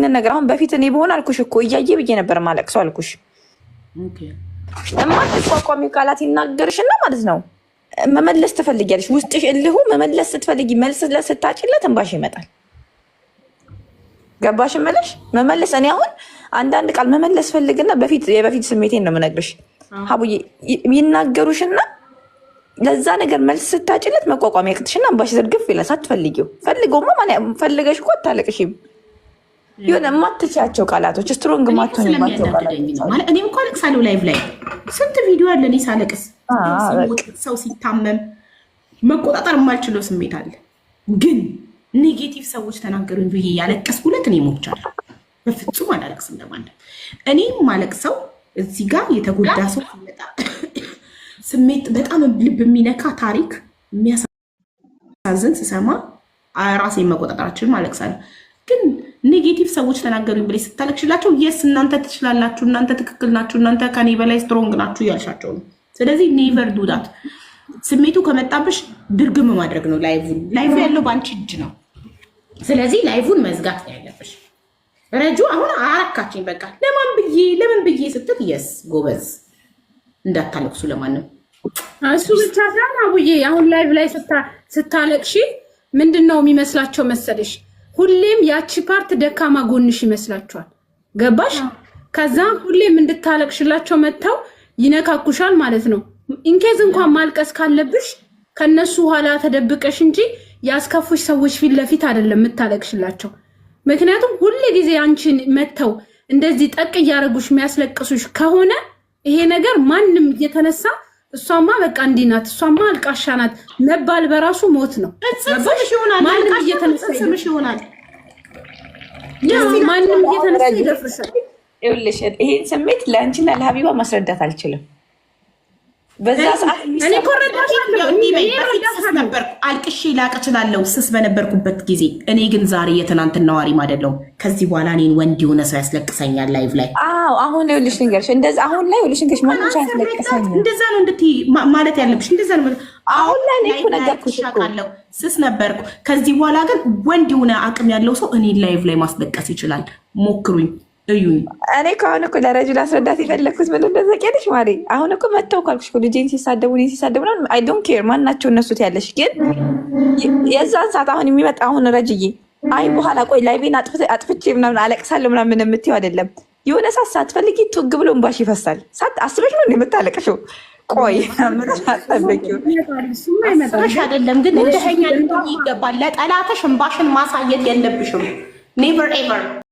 ይሄንን ነገር አሁን በፊት እኔ በሆነ አልኩሽ እኮ እያየ ብዬ ነበር ማለቅሰው አልኩሽ። የማትቋቋሚ ቃላት ይናገርሽና ማለት ነው መመለስ ትፈልጊያለሽ። ውስጥሽ እልሁ መመለስ ስትፈልጊ መልስ ስታጭለት እንባሽ ይመጣል። ገባሽ? መመለስ እኔ አሁን አንዳንድ ቃል መመለስ ፈልግና የበፊት ስሜቴን ነው የምነግርሽ ሀቡዬ። ይናገሩሽና ለዛ ነገር መልስ ስታጭለት መቋቋም ያቅትሽና እንባሽ ዝርግፍ ይላል። ሳትፈልጊው ፈልገሽ እኮ አታለቅሽም። የሆነ የማትችያቸው ቃላቶች ስትሮንግ ማትሆንባቸው ቃላቶች ማለት እኔም እኮ አለቅሳለሁ። ላይቭ ላይ ስንት ቪዲዮ አለ እኔ ሳለቅስ፣ ሰው ሲታመም መቆጣጠር የማልችለው ስሜት አለ። ግን ኔጌቲቭ ሰዎች ተናገሩኝ ብዬ ያለቀስኩለት እኔ ሞቻለሁ። በፍጹም አላለቅስም ለማንም። እኔም ማለቅሰው እዚህ ጋር የተጎዳ ሰው ሲመጣ ስሜት በጣም ልብ የሚነካ ታሪክ የሚያሳዝን ስሰማ ራሴን መቆጣጠራችን ማለቅሳለሁ። ግን ኔጌቲቭ ሰዎች ተናገሩኝ ብለሽ ስታለቅሽላቸው የስ እናንተ ትችላላችሁ፣ እናንተ ትክክል ናችሁ፣ እናንተ ከኔ በላይ ስትሮንግ ናችሁ እያልሻቸው ነው። ስለዚህ ኔቨር ዱ ዳት። ስሜቱ ከመጣብሽ ድርግም ማድረግ ነው። ላይቭ ያለው በአንቺ እጅ ነው። ስለዚህ ላይቭን መዝጋት ነው ያለብሽ። ረጁ አሁን አራካችኝ በቃ ለምን ብዬ ስትል የስ ጎበዝ እንዳታለቅሱ ለማንም። እሱ ብቻ ሳይሆን አቡዬ አሁን ላይቭ ላይ ስታለቅሺ ምንድነው የሚመስላቸው መሰለሽ? ሁሌም ያቺ ፓርት ደካማ ጎንሽ ይመስላችኋል። ገባሽ? ከዛ ሁሌም እንድታለቅሽላቸው መጥተው ይነካኩሻል ማለት ነው። ኢንኬዝ እንኳን ማልቀስ ካለብሽ ከነሱ ኋላ ተደብቀሽ እንጂ ያስከፉሽ ሰዎች ፊት ለፊት አይደለም የምታለቅሽላቸው። ምክንያቱም ሁሌ ጊዜ አንቺን መጥተው እንደዚህ ጠቅ እያደረጉሽ የሚያስለቅሱሽ ከሆነ ይሄ ነገር ማንም እየተነሳ እሷማ በቃ እንዲህ ናት፣ እሷማ አልቃሻ ናት መባል በራሱ ሞት ነው። ማንም እየተነሳ ይደፍርሻል። ይኸውልሽ ይሄን ስሜት ለአንቺና ለሀቢባ ማስረዳት አልችልም። በዛ ሰዓት እኔ ነበርኩ አልቅሼ ላቅ እችላለሁ ስስ በነበርኩበት ጊዜ። እኔ ግን ዛሬ የትናንትና ነዋሪም አይደለሁም። ከዚህ በኋላ እኔን ወንድ የሆነ ሰው ያስለቅሰኛል ላይቭ ላይ። አሁን ይኸውልሽ ንገርሽ እንደዛ አሁን ላይ ይኸውልሽ ንገርሽ ማንም ሰው ያስለቅሰኝ እንደዛ ነው እንድትይ ማለት ያለብሽ እንደዛ ነው። አሁን ላይ እኔ እኮ ነገርኩሽ እኮ ስስ ነበርኩ። ከዚህ በኋላ ግን ወንድ የሆነ አቅም ያለው ሰው እኔን ላይቭ ላይ ማስለቀስ ይችላል። ሞክሩኝ እዩኝ። እኔ ከአሁን እኮ ለረጁ ላስረዳት የፈለግኩት ምን እንደዘቀልሽ ማሪ። አሁን እኮ መተው ካልኩሽ እኮ ልጄን ሲሳደቡ አይ ዶንት ኬር ማናቸው እነሱት ያለሽ። ግን የዛን ሰዓት አሁን የሚመጣ አሁን ረጅዬ አይ በኋላ ቆይ ላይቤን አጥፍቼ ምናምን አለቅሳለሁ ምናምን የምትይው አይደለም። የሆነ ሰዓት ሳትፈልጊ ቱግ ብሎ እንባሽ ይፈሳል። አስበሽ ነው የምታለቅሽው። ቆይ አስበሽ አይደለም ግን እንደኛ ይገባል። ለጠላትሽ እንባሽን ማሳየት የለብሽም። ኔቨር ኤቨር